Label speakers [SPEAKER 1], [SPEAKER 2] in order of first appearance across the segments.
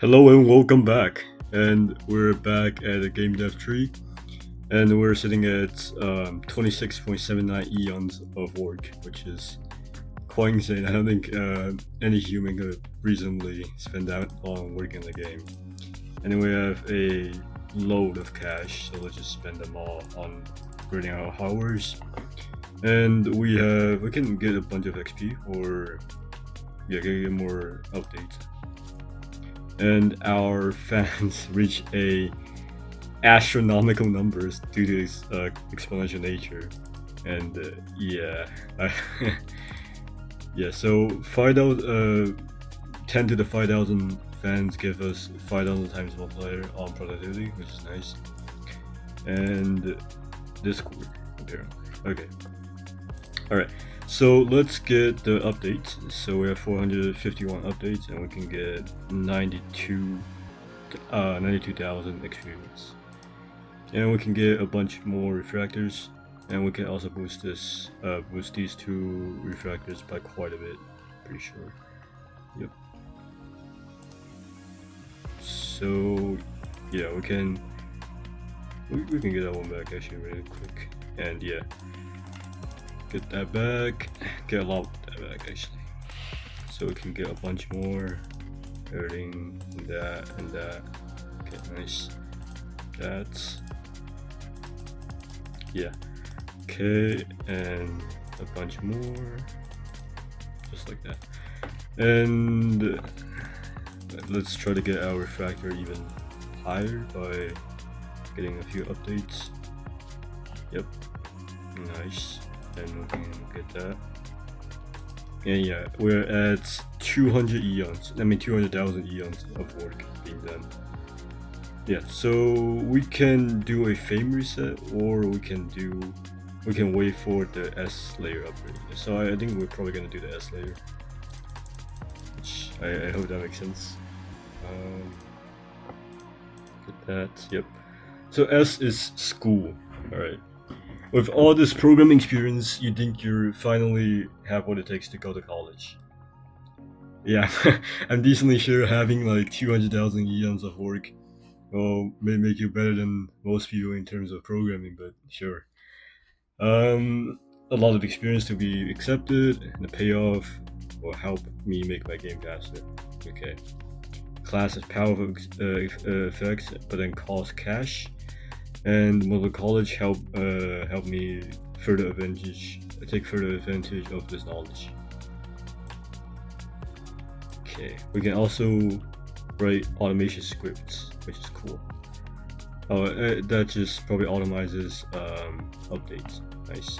[SPEAKER 1] Hello and welcome back. And we're back at the game dev tree, and we're sitting at 26.79 eons of work, which is quite insane. I don't think any human could reasonably spend that long working on the game. And then we have a load of cash, so let's just spend them all on upgrading our hardwares. And we can get a bunch of XP or get more updates. And our fans reach a astronomical numbers due to its exponential nature. And yeah, so 10 to the 5,000 fans give us 5,000 times multiplier on productivity, which is nice. And Discord, apparently. Okay. Alright, so let's get the updates. So we have 451 updates, and we can get 92,000 experience. And we can get a bunch more refractors, and we can also boost these two refractors by quite a bit, pretty sure. Yep. So yeah, we can get that one back actually really quick. And yeah, get that back, get a lot of that back actually. So we can get a bunch more, everything, and that. Okay, nice. That's, yeah. Okay, and a bunch more, just like that. And let's try to get our refractor even higher by getting a few updates. Yep, nice. And we can get that. And yeah, we're at 200 eons. 200,000 eons of work being done. Yeah, so we can do a fame reset, or we can wait for the S layer upgrade. So I think we're probably gonna do the S layer. Which I hope that makes sense. Get that. Yep. So S is school. All right. With all this programming experience, you think you finally have what it takes to go to college. Yeah, I'm decently sure having like 200,000 eons of work may make you better than most people in terms of programming, but sure. A lot of experience to be accepted, and the payoff will help me make my game faster. Okay. Class has powerful effects, but then cost cash. And will the college help me take further advantage of this knowledge? Okay, we can also write automation scripts, which is cool. Oh, that just probably automizes updates. Nice.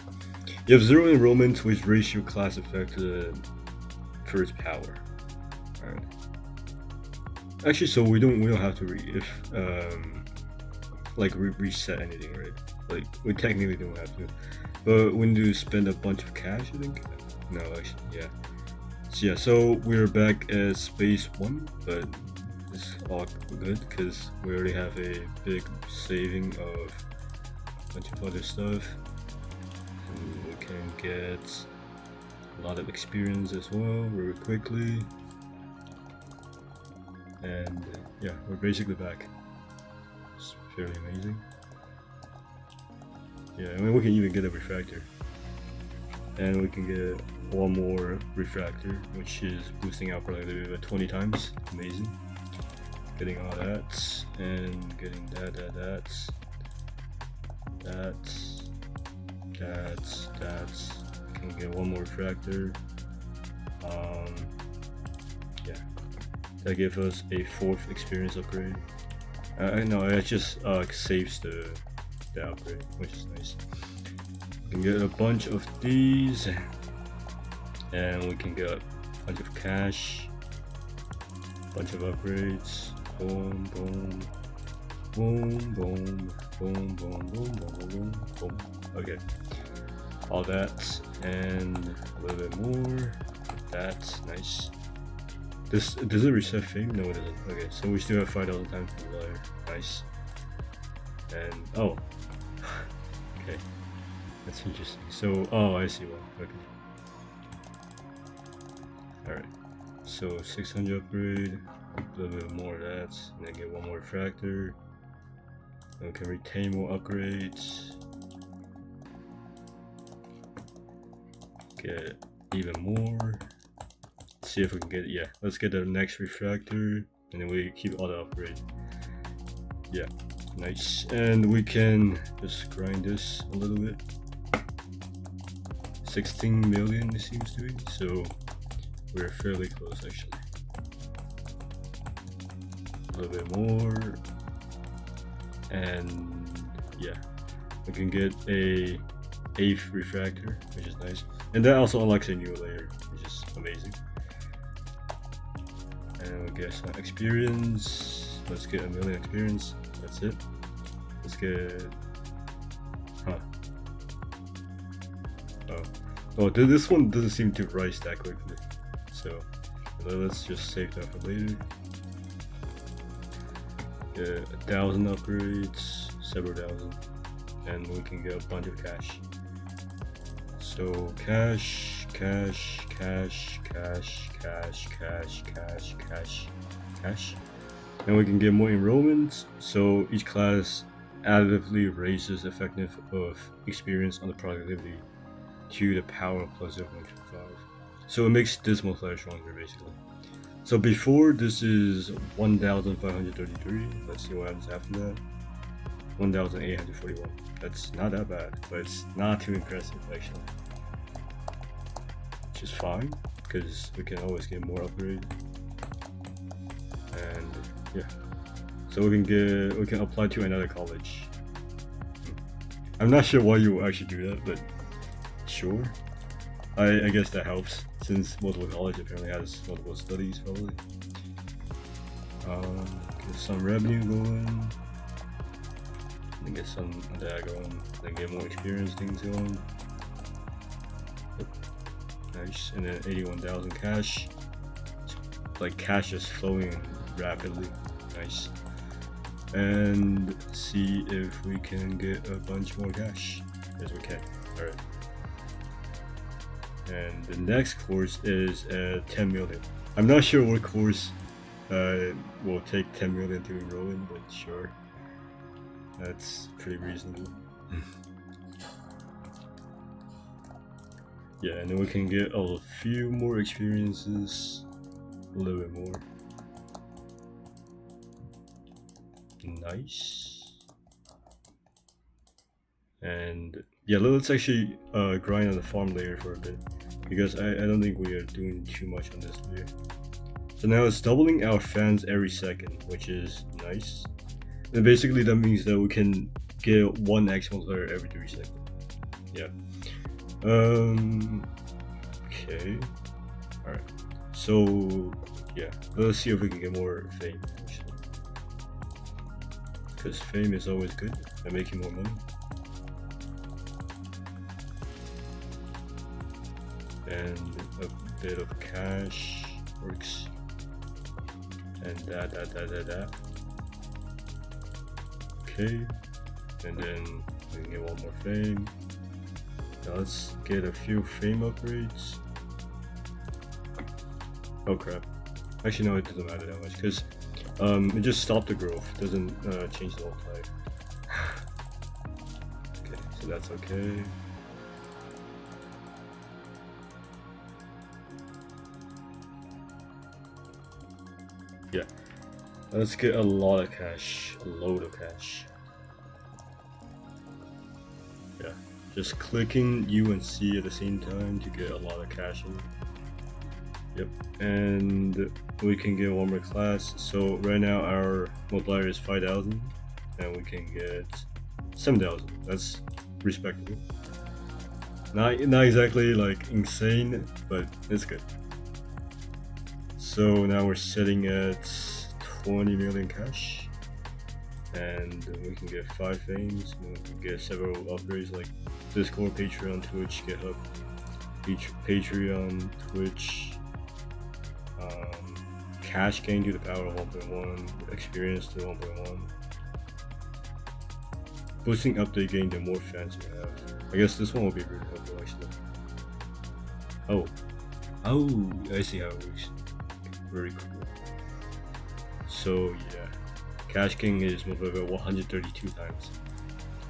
[SPEAKER 1] You have 0 enrollment, which raise your class effect to the first power. Alright. Actually, so we don't have to reset anything, right? Like, we technically don't have to, but when you spend a bunch of cash, I think. No, actually, yeah. So yeah, so we're back at space 1, but it's all good because we already have a big saving of a bunch of other stuff. And we can get a lot of experience as well very quickly. And yeah, we're basically back. It's fairly amazing. Yeah, I mean, we can even get a refractor. And we can get one more refractor, which is boosting our productivity by 20 times. Amazing. Getting all that, and getting that. Can get one more refractor. Yeah, that gives us a 4th experience upgrade. No, it just saves the upgrade, which is nice. We can get a bunch of these, and we can get a bunch of cash, bunch of upgrades. Boom, boom, boom, boom, boom, boom, boom, boom, boom, boom. Okay, all that and a little bit more. That's nice. Does it reset fame? No, it doesn't. Okay, so we still have 5,000 times per layer. Nice. And oh, okay, that's interesting. So I see one. Okay. All right. So 600 upgrade. A little bit more of that, and then get one more refractor. And we can retain more upgrades. Get even more. See if we can get, yeah, let's get the next refractor, and then we keep all the upgrade. Yeah, nice. And we can just grind this a little bit. 16 million it seems to be, so we're fairly close actually. A little bit more, and yeah, we can get a 8th refractor, which is nice, and that also unlocks a new layer, which is amazing. And we'll get some experience. Let's get 1 million experience. That's it. Let's get, oh, this one doesn't seem to rise that quickly, so let's just save that for later. Get 1,000 upgrades, several thousand, and we can get a bunch of cash. So cash, cash, cash, cash, cash, cash, cash, cash, cash, and we can get more enrollments. So each class additively raises the effectiveness of experience on the productivity to the power of plus 0.25. So it makes this multiplier stronger basically. So before this is 1,533. Let's see what happens after that. 1,841. That's not that bad, but it's not too impressive actually. Which is fine, because we can always get more upgrades. And yeah. So we can apply to another college. I'm not sure why you actually do that, but sure. I guess that helps, since multiple college apparently has multiple studies probably. Get some revenue going, then get some of that going, then get more experience things going. Yep. Nice, and then 81,000 cash. Like cash is flowing rapidly. Nice. And see if we can get a bunch more cash. Yes, we can. Alright. And the next course is 10 million. I'm not sure what course will take 10 million to enroll in, but sure. That's pretty reasonable. Yeah, and then we can get a few more experiences. A little bit more. Nice. And yeah, let's actually grind on the farm layer for a bit, because I don't think we are doing too much on this layer. So now it's doubling our fans every second, which is nice. And basically that means that we can get 1x multiplier every 3 seconds. Yeah. Okay. Alright. So yeah, let's see if we can get more fame actually. Because fame is always good at making more money. And a bit of cash works, and that. Okay, and then we can get one more fame. Now let's get a few fame upgrades. Oh crap! Actually, no, it doesn't matter that much, because it just stopped the growth. It doesn't change the multiplier. Okay, so that's okay. Yeah, let's get a lot of cash, a load of cash. Yeah, just clicking U and C at the same time to get a lot of cash in. Yep, and we can get one more class. So right now our multiplier is 5,000, and we can get 7,000. That's respectable. Not exactly like insane, but it's good. So now we're sitting at 20 million cash, and we can get 5 things. We can get several upgrades like Discord, Patreon, Twitch, GitHub, Patreon, Twitch, cash gain to the power of 1.1, experience to 1.1, boosting update gain the more fans you have. I guess this one will be really helpful actually. Oh, I see how it works. Very cool. So yeah, Cash King is multiplied by 132 times.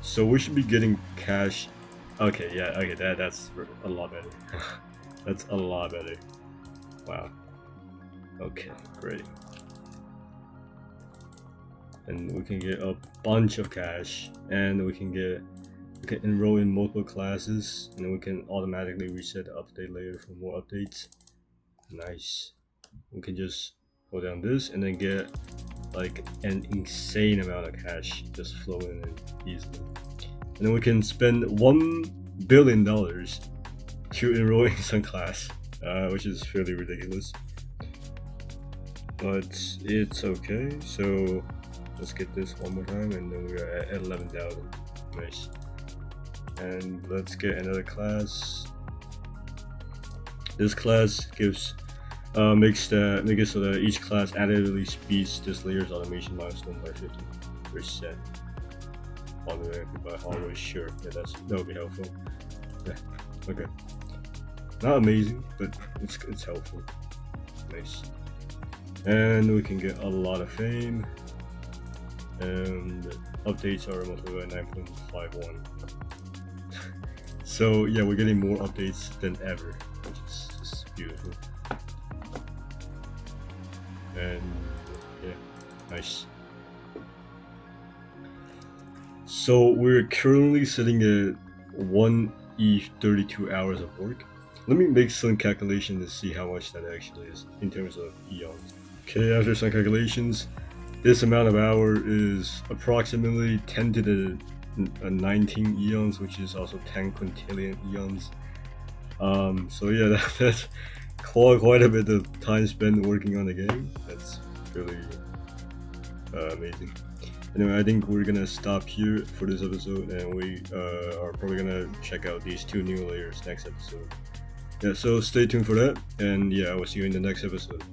[SPEAKER 1] So we should be getting cash. Okay, yeah, okay, that's a lot better. That's a lot better. Wow. Okay, great. And we can get a bunch of cash, and we can enroll in multiple classes, and then we can automatically reset the update layer for more updates. Nice. We can just hold down this and then get like an insane amount of cash just flowing in easily. And then we can spend $1 billion to enroll in some class, which is fairly ridiculous. But it's okay. So let's get this one more time, and then we're at 11,000. Nice. And let's get another class. This class makes it so that each class additively speeds this layer's automation milestone by 50%. Automatically by always, sure. Yeah, that would be helpful. Yeah. Okay. Not amazing, but it's helpful. Nice. And we can get a lot of fame. And updates are multiplied by 9.51. So yeah, we're getting more updates than ever, which is just beautiful. And yeah, nice. So we're currently sitting at 1 ETH 32 hours of work. Let me make some calculations to see how much that actually is in terms of eons. Okay, after some calculations, this amount of hour is approximately 10 to the 19 eons, which is also 10 quintillion eons. So yeah, that's quite a bit of time spent working on the game. That's really amazing. Anyway, I think we're gonna stop here for this episode, and we are probably gonna check out these 2 new layers next episode. Yeah, so stay tuned for that, and yeah, I will see you in the next episode.